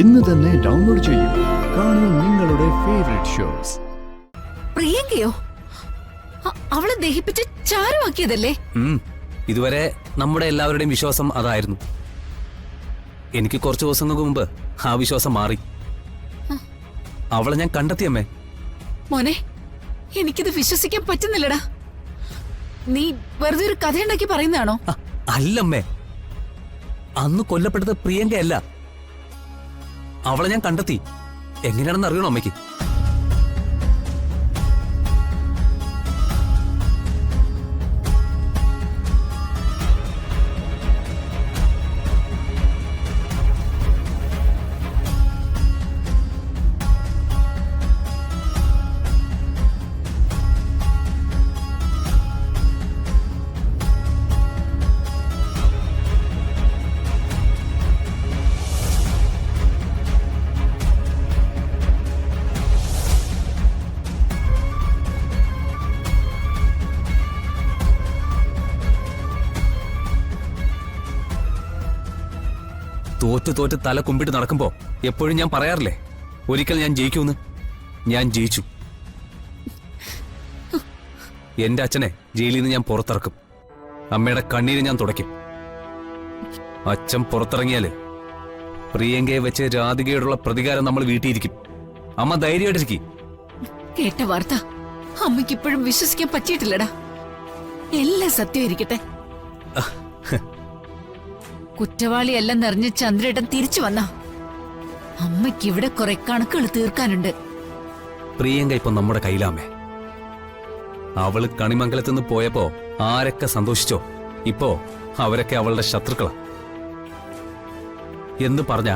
ഇന്ന് തന്നെ ഡൗൺലോഡ് ചെയ്യൂ. കാണൂ നിങ്ങളുടെ ഫേവറേറ്റ് ഷോസ്. പ്രിയങ്കയോ? അവളെ ദഹിപ്പിച്ച് ചാരമാക്കിയതല്ലേ? ഇതുവരെ നമ്മുടെ എല്ലാവരുടെയും വിശ്വാസം അതായിരുന്നു. എനിക്ക് കുറച്ചു ദിവസങ്ങൾക്ക് മുമ്പ് ആ വിശ്വാസം മാറി. അവളെ ഞാൻ കണ്ടെത്തിയമ്മേ. മോനെ, എനിക്കിത് വിശ്വസിക്കാൻ പറ്റുന്നില്ലടാ. നീ വെറുതെ ഒരു കഥയുണ്ടാക്കി പറയുന്നതാണോ? അല്ലമ്മേ, അന്ന് കൊല്ലപ്പെട്ടത് പ്രിയങ്കയല്ല. അവളെ ഞാൻ കണ്ടെത്തി. എങ്ങനെയാണെന്ന് അറിയണോ അമ്മയ്ക്ക്? തോറ്റ് തല കുമ്പിട്ട് നടക്കുമ്പോ എപ്പോഴും ഞാൻ പറയാറില്ലേ, ഒരിക്കൽ ഞാൻ ജയിക്കൂന്ന്. ഞാൻ ജയിച്ചു. എന്റെ അച്ഛനെ ജയിലിൽ നിന്ന് ഞാൻ പുറത്തിറക്കും. അമ്മയുടെ കണ്ണീര് ഞാൻ തുടയ്ക്കും. അച്ഛൻ പുറത്തിറങ്ങിയാല് പ്രിയങ്കയെ വെച്ച് രാധികയോടുള്ള പ്രതികാരം നമ്മൾ വീട്ടിയിരിക്കും. അമ്മ ധൈര്യമായിട്ടിരിക്കും. കേട്ട വാർത്ത അമ്മയ്ക്ക് ഇപ്പോഴും വിശ്വസിക്കാൻ പറ്റിയിട്ടില്ലടാ. എല്ലാം സത്യമായിരിക്കട്ടെ. കുറ്റവാളിയല്ലെന്നറിഞ്ഞ് ചന്ദ്രേട്ടൻ തിരിച്ചു വന്ന അമ്മയ്ക്ക് ഇവിടെ കുറെ കണക്കുകൾ തീർക്കാനുണ്ട്. പ്രിയങ്ക ഇപ്പൊ നമ്മുടെ കയ്യിലാമേ. അവള് കണിമംഗലത്തുനിന്ന് പോയപ്പോ ആരൊക്കെ സന്തോഷിച്ചോ, ഇപ്പോ അവരൊക്കെ അവളുടെ ശത്രുക്കളാ. എന്ന് പറഞ്ഞ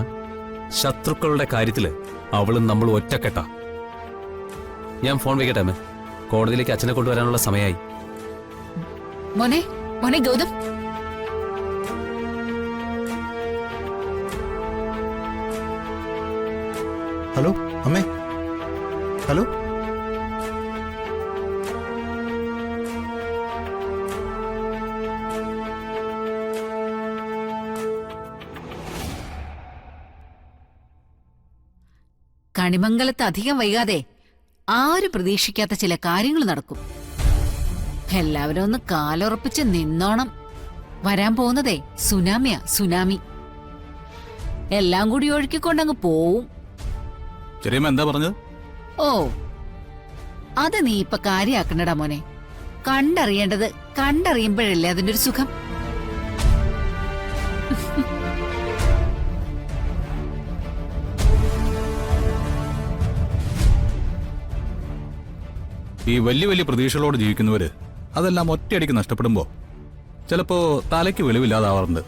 ശത്രുക്കളുടെ കാര്യത്തില് അവളും നമ്മൾ ഒറ്റക്കെട്ടാ. ഞാൻ ഫോൺ വെക്കട്ടെ അമ്മേ. കോടതിയിലേക്ക് അച്ഛനെ കൊണ്ടുവരാനുള്ള സമയമായി. മോനെ മോനെ ഗൗതം, ഹലോ അമ്മേ. ഹലോ. കണിമംഗലത്ത് അധികം വൈകാതെ ആരും പ്രതീക്ഷിക്കാത്ത ചില കാര്യങ്ങൾ നടക്കും. എല്ലാവരും ഒന്ന് കാലുറപ്പിച്ച് നിന്നോണം. വരാൻ പോകുന്നതേ സുനാമിയാ, സുനാമി. എല്ലാം കൂടി ഒഴുക്കിക്കൊണ്ടങ്ങ് പോവും. എന്താ പറഞ്ഞത്? ഓ, അത് നീ ഇപ്പൊ കാര്യാക്കണ്ടടാ മോനെ. കണ്ടറിയേണ്ടത് കണ്ടറിയുമ്പോഴല്ലേ അതിന്റെ ഒരു സുഖം. ഈ വലിയ വലിയ പ്രതീക്ഷകളോട് ജീവിക്കുന്നവര് അതെല്ലാം ഒറ്റയടിക്ക് നഷ്ടപ്പെടുമ്പോ ചിലപ്പോ തലയ്ക്ക് വെളിവില്ലാതാവാറുണ്ട്.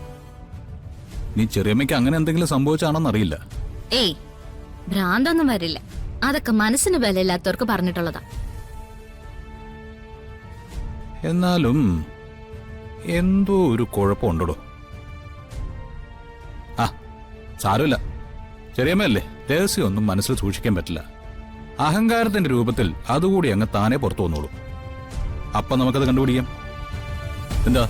നീ ചെറിയമ്മയ്ക്ക് അങ്ങനെ എന്തെങ്കിലും സംഭവിച്ചാണോന്നറിയില്ല. ഏയ്, ഭ്രാന്തൊന്നും വരില്ല. അതൊക്കെ മനസ്സിന് ബലമില്ലാത്തവർക്ക് പറഞ്ഞിട്ടുള്ളതാ. എന്നാലും എന്തോ ഒരു കുഴപ്പമുണ്ടോ? ആ, സാരമില്ല. ചെറിയമ്മയല്ലേ, രഹസ്യമൊന്നും മനസ്സിൽ സൂക്ഷിക്കാൻ പറ്റില്ല. അഹങ്കാരത്തിന്റെ രൂപത്തിൽ അതുകൂടി അങ്ങ് താനെ പുറത്തു വന്നോളൂ. അപ്പൊ നമുക്കത് കണ്ടുപിടിക്കാം. എന്താ?